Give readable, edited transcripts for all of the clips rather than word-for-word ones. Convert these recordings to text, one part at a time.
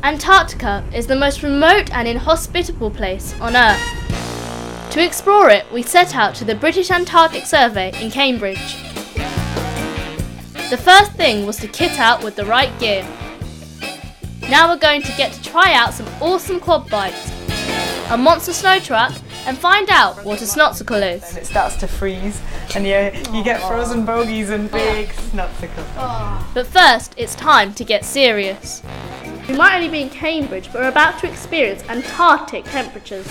Antarctica is the most remote and inhospitable place on Earth. To explore it, we set out to the British Antarctic Survey in Cambridge. The first thing was to kit out with the right gear. Now we're going to get to try out some awesome quad bikes, a monster snow truck, and find out what a Snotsicle is. And it starts to freeze and you get frozen bogies and big Snotsicle. But first, it's time to get serious. We might only be in Cambridge, but we're about to experience Antarctic temperatures.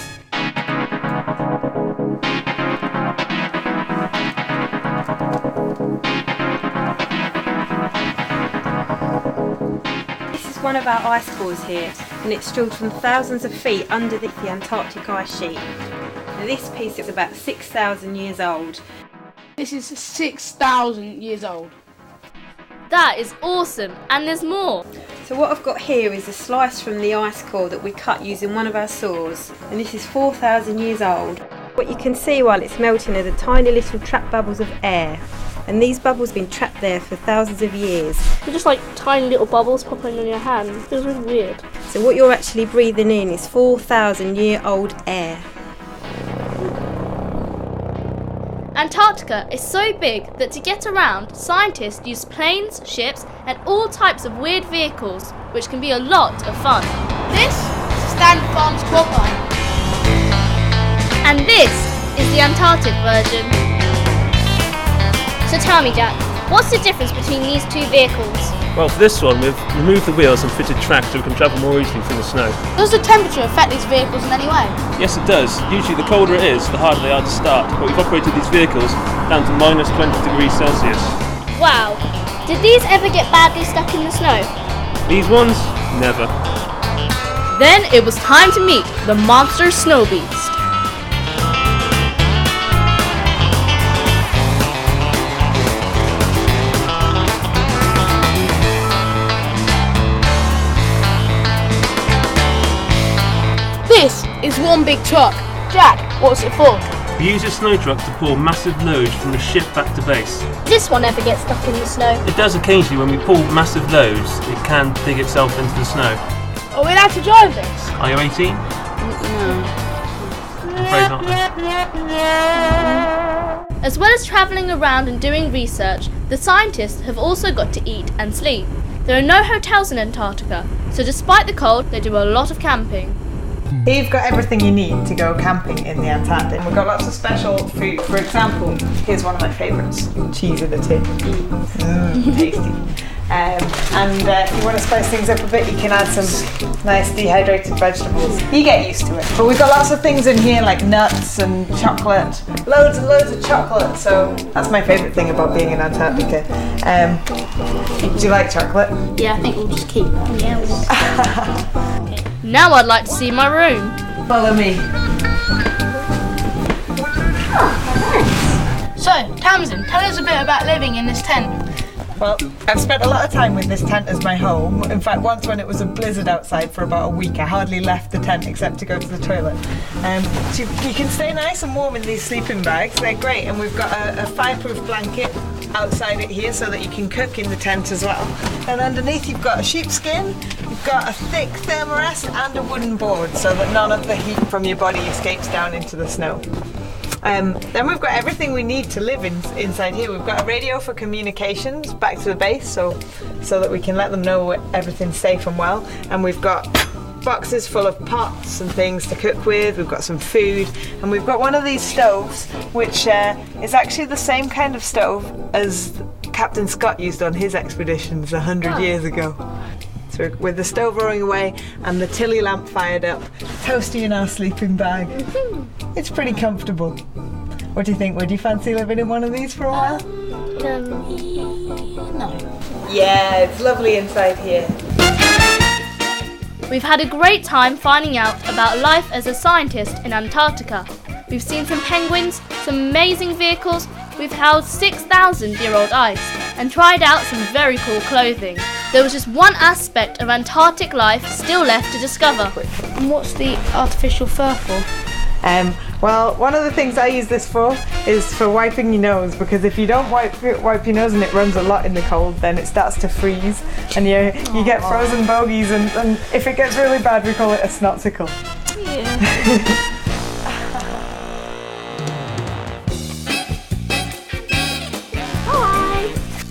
This is one of our ice cores here, and it's drilled from thousands of feet under the Antarctic ice sheet. Now this piece is about 6,000 years old. This is 6,000 years old. That is awesome, and there's more. So what I've got here is a slice from the ice core that we cut using one of our saws, and this is 4,000 years old. What you can see while it's melting are the tiny little trap bubbles of air, and these bubbles have been trapped there for thousands of years. They're just like tiny little bubbles popping on your hand. It feels really weird. So what you're actually breathing in is 4,000-year-old air. Antarctica is so big that to get around, scientists use planes, ships, and all types of weird vehicles, which can be a lot of fun. This is a standard farm's quad bike. And this is the Antarctic version. So tell me, Jack, what's the difference between these two vehicles? Well, for this one, we've removed the wheels and fitted tracks so we can travel more easily through the snow. Does the temperature affect these vehicles in any way? Yes, it does. Usually the colder it is, the harder they are to start, but we've operated these vehicles down to minus 20 degrees Celsius. Wow, did these ever get badly stuck in the snow? These ones, never. Then it was time to meet the monster snow beast. This is one big truck. Jack, what's it for? We use a snow truck to pull massive loads from the ship back to base. This one ever gets stuck in the snow? It does occasionally. When we pull massive loads, it can dig itself into the snow. Are we allowed to drive this? Are you 18? No. I'm afraid not. As well as travelling around and doing research, the scientists have also got to eat and sleep. There are no hotels in Antarctica, so despite the cold, they do a lot of camping. Here you've got everything you need to go camping in the Antarctic. We've got lots of special food. For example, here's one of my favourites, cheese in a tin. Tasty. If you want to spice things up a bit, you can add some nice dehydrated vegetables. You get used to it. But we've got lots of things in here like nuts and chocolate. Loads and loads of chocolate. So that's my favourite thing about being in Antarctica. Do you like chocolate? Yeah, I think we'll just keep that. Yeah. Now I'd like to see my room. Follow me. So, Tamsin, tell us a bit about living in this tent. Well, I've spent a lot of time with this tent as my home. In fact, once when it was a blizzard outside for about a week, I hardly left the tent except to go to the toilet. So you can stay nice and warm in these sleeping bags. They're great, and we've got a fireproof blanket outside it here so that you can cook in the tent as well. And underneath you've got a sheepskin, you've got a thick thermarest and a wooden board so that none of the heat from your body escapes down into the snow. Then we've got everything we need to live inside here. We've got a radio for communications back to the base so that we can let them know everything's safe and well. And we've got boxes full of pots and things to cook with. We've got some food, and we've got one of these stoves which is actually the same kind of stove as Captain Scott used on his expeditions 100 years ago. So with the stove roaring away and the tilly lamp fired up, toasty in our sleeping bag. It's pretty comfortable. What do you think? Would you fancy living in one of these for a while? No. Yeah, it's lovely inside here. We've had a great time finding out about life as a scientist in Antarctica. We've seen some penguins, some amazing vehicles, we've held 6,000-year-old ice, and tried out some very cool clothing. There was just one aspect of Antarctic life still left to discover. And what's the artificial fur for? Well, one of the things I use this for is for wiping your nose, because if you don't wipe your nose and it runs a lot in the cold, then it starts to freeze and you get frozen bogies, and if it gets really bad we call it a snotsicle. Yeah.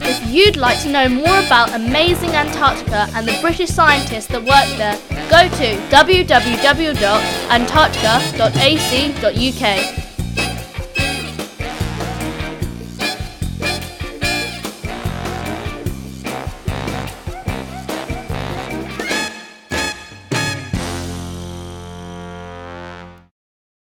If you'd like to know more about amazing Antarctica and the British scientists that work there, go to www.antarctica.ac.uk.